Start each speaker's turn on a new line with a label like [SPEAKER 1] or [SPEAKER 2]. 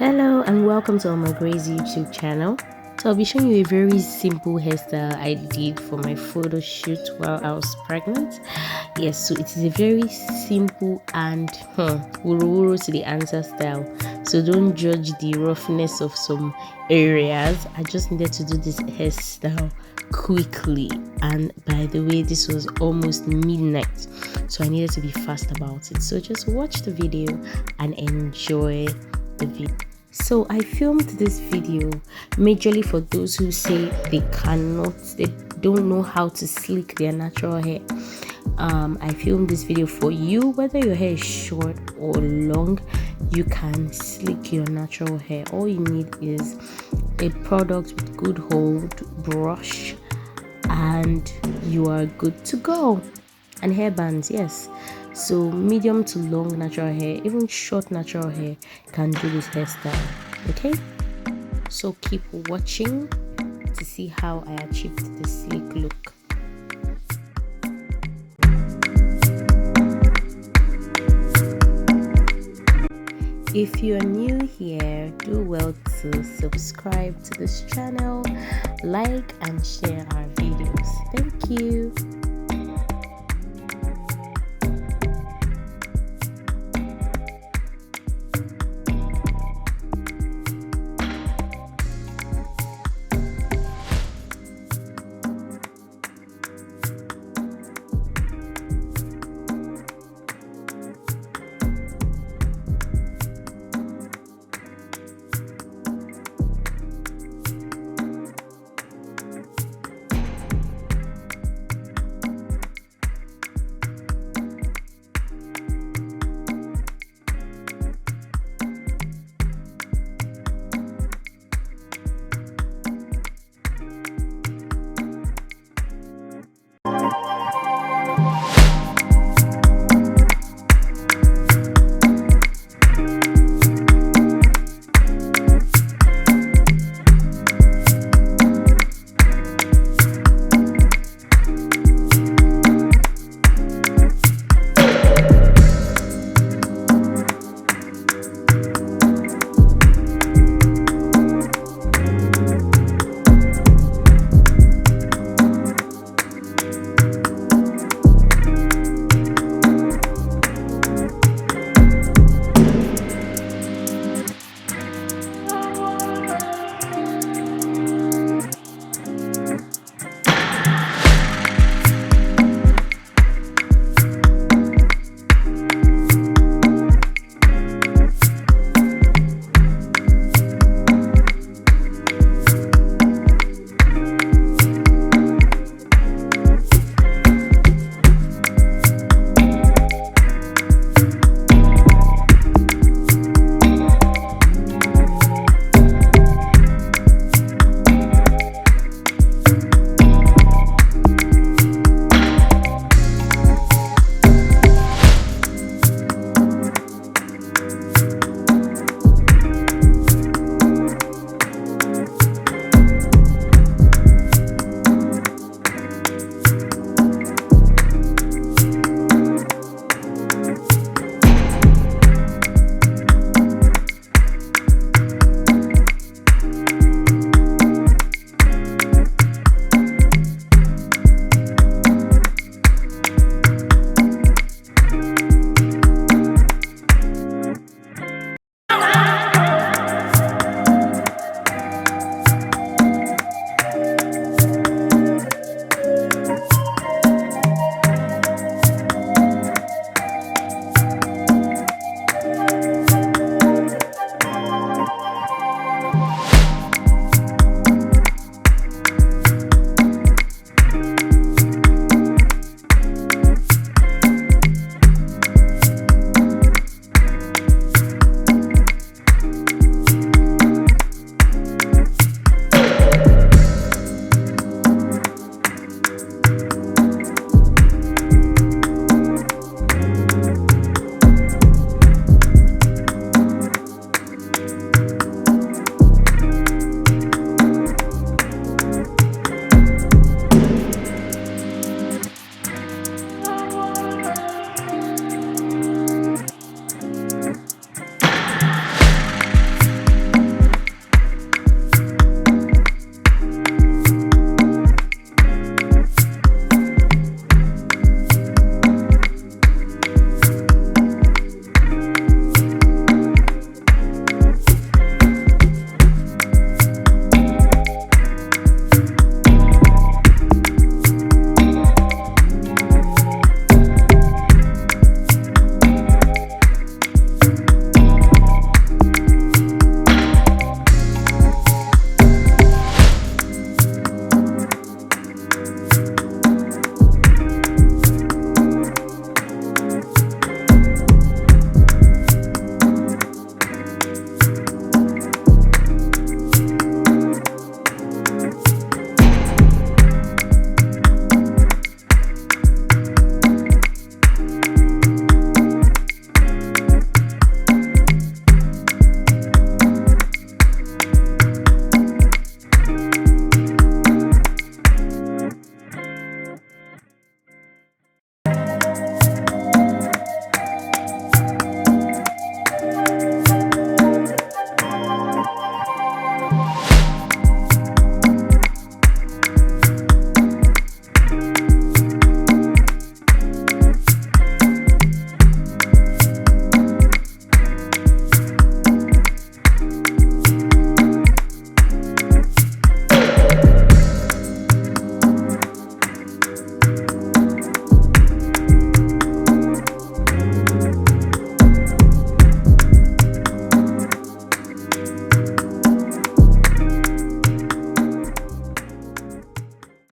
[SPEAKER 1] Hello and welcome to my Grace YouTube channel. So I'll be showing you a very simple hairstyle I did for my photo shoot while I was pregnant. Yes, so it is a very simple and wuru to the answer style. So don't judge the roughness of some areas. I just needed to do this hairstyle quickly, and by the way, this was almost midnight, so I needed to be fast about it. So just watch the video and enjoy the video. So I filmed this video majorly for those who say they don't know how to sleek their natural hair. I filmed this video for you. Whether your hair is short or long, you can sleek your natural hair. All you need is a product with good hold, brush, and you are good to go. And hair bands, yes. So medium to long natural hair, even short natural hair can do this hairstyle. Okay, so keep watching to see how I achieved this sleek look. If you are new here, do well to subscribe to this channel, like and share our videos. Thank you.